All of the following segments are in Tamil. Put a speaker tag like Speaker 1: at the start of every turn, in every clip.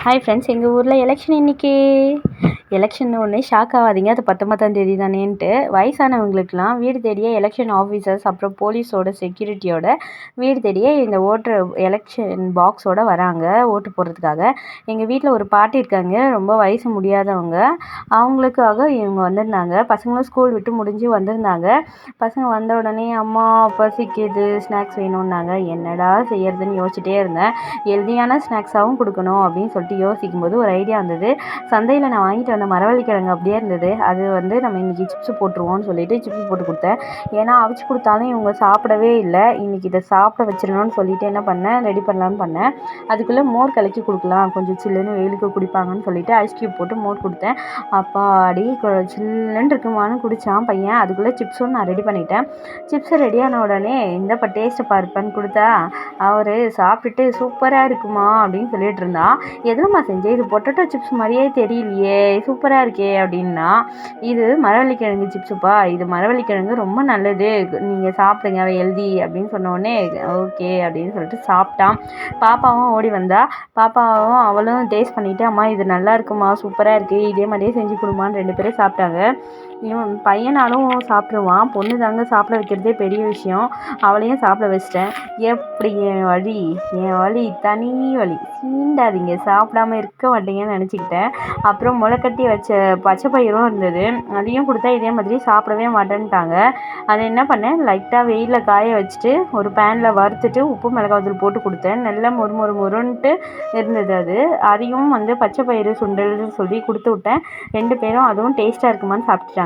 Speaker 1: ஹாய் ஃப்ரெண்ட்ஸ், எங்கள் ஊரில் எலெக்ஷன் இன்றைக்கி. எலெக்ஷன் ஒன்று ஷாக் ஆகாதீங்க, அது 19ஆம் தேதி தானேன்ட்டு. வயசானவங்களுக்கெலாம் வீடு தேடியே எலெக்ஷன் ஆஃபீஸர்ஸ் அப்புறம் போலீஸோட செக்யூரிட்டியோட வீடு தேடியே இந்த எலெக்ஷன் பாக்ஸோடு வராங்க ஓட்டு போடுறதுக்காக. எங்கள் வீட்டில் ஒரு பாட்டி இருக்காங்க, ரொம்ப வயசு முடியாதவங்க. அவங்களுக்காக இவங்க வந்திருந்தாங்க. பசங்களும் ஸ்கூல் விட்டு முடிஞ்சு வந்திருந்தாங்க. பசங்க வந்த உடனே அம்மா பசிக்குது, ஸ்நாக்ஸ் வேணும்னாங்க. என்னடா செய்யறதுன்னு யோசிச்சுட்டே இருந்தேன். ஹெல்தியான ஸ்நாக்ஸாகவும் கொடுக்கணும் அப்படின்னு சொல்லிட்டு யோசிக்கும்போது ஒரு ஐடியா வந்தது. சந்தையில் நான் வாங்கிட்டு வந்த மரவள்ளிக்கிழங்கு அப்படியே இருந்தது. அது நம்ம இன்றைக்கி சிப்ஸ் போட்டுருவோம்னு சொல்லிட்டு சிப்ஸ் போட்டு கொடுத்தேன். ஏன்னா அவிச்சு கொடுத்தாலும் இவங்க சாப்பிடவே இல்லை. இன்றைக்கி இதை சாப்பிட வச்சிடணும்னு சொல்லிட்டு என்ன பண்ணேன், ரெடி பண்ணலான்னு பண்ணேன். அதுக்குள்ளே மோர் கலக்கி கொடுக்கலாம், கொஞ்சம் சில்லுன்னு வெயிலுக்கு குடிப்பாங்கன்னு சொல்லிட்டு ஐஸ் க்யூப் போட்டு மோர் கொடுத்தேன். அப்பாடி சில்லுன்னு இருக்குமான்னு குடித்தான் பையன். அதுக்குள்ளே சிப்ஸும் நான் ரெடி பண்ணிட்டேன். சிப்ஸு ரெடியான உடனே இந்தப்பா டேஸ்ட்டை பார்ப்பேன்னு கொடுத்தா அவர் சாப்பிட்டுட்டு சூப்பராக இருக்குமா அப்படின்னு சொல்லிட்டு இருந்தான். எதுலம்மா செஞ்சேன், இது பொட்டேட்டோ சிப்ஸ் மாதிரியே தெரியலையே, சூப்பராக இருக்கே அப்படின்னா. இது மரவள்ளிக்கிழங்கு சிப்ஸுப்பா, இது மரவள்ளிக்கிழங்கு ரொம்ப நல்லது, நீங்கள் சாப்பிடுங்க, ஹெல்தி அப்படின்னு சொன்னோடனே ஓகே அப்படின்னு சொல்லிட்டு சாப்பிட்டான். பாப்பாவும் ஓடி வந்தா. பாப்பாவும் அவளும் டேஸ்ட் பண்ணிவிட்டு அம்மா இது நல்லா இருக்குமா, சூப்பராக இருக்குது, இதே மாதிரியே செஞ்சு கொடுமான்னு 2 பேரும் சாப்பிட்டாங்க. இவன் பையனாலும் சாப்பிடுவான், பொண்ணு தாங்க சாப்பிட வைக்கிறதே பெரிய விஷயம். அவளையும் சாப்பிட வச்சிட்டேன். எப்படி என் வழி தனி வழி, சீண்டாதீங்க, சாப்பிடாம இருக்க மாட்டீங்கன்னு நினச்சிக்கிட்டேன். அப்புறம் முளைக்கட்டி வச்ச பச்சை பயிரும் இருந்தது, அதையும் கொடுத்தா இதே மாதிரி சாப்பிடவே மாட்டேன்ட்டாங்க. அதை என்ன பண்ணேன், லைட்டாக வெயிலில் காய வச்சுட்டு ஒரு பேனில் வறுத்துட்டு உப்பு மிளகாத்தூள் போட்டு கொடுத்தேன். நல்லா மொறுன்ட்டு இருந்தது. அதையும் பச்சை பயிறு சுண்டல்னு சொல்லி கொடுத்து விட்டேன். 2 பேரும் அதுவும் டேஸ்ட்டாக இருக்குமான்னு சாப்பிட்டுட்டாங்க.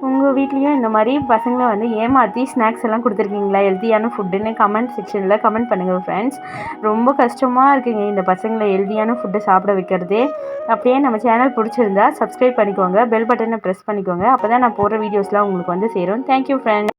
Speaker 1: உங்கள் வீட்லேயும் இந்த மாதிரி பசங்களை ஏமாற்றி ஸ்நாக்ஸ் எல்லாம் கொடுத்துருக்கீங்களா, ஹெல்த்தியான ஃபுட்டுன்னு கமெண்ட் செக்ஷனில் கமெண்ட் பண்ணுங்கள் ஃப்ரெண்ட்ஸ். ரொம்ப கஷ்டமாக இருக்குங்க இந்த பசங்களை ஹெல்த்தியான ஃபுட்டை சாப்பிட வைக்கிறதே. அப்படியே நம்ம சேனல் பிடிச்சிருந்தா சப்ஸ்கிரைப் பண்ணிக்கோங்க, பெல் பட்டனை ப்ரெஸ் பண்ணிக்கோங்க. அப்போ தான் நான் போடுற வீடியோஸ்லாம் உங்களுக்கு சேரும். Thank you friends.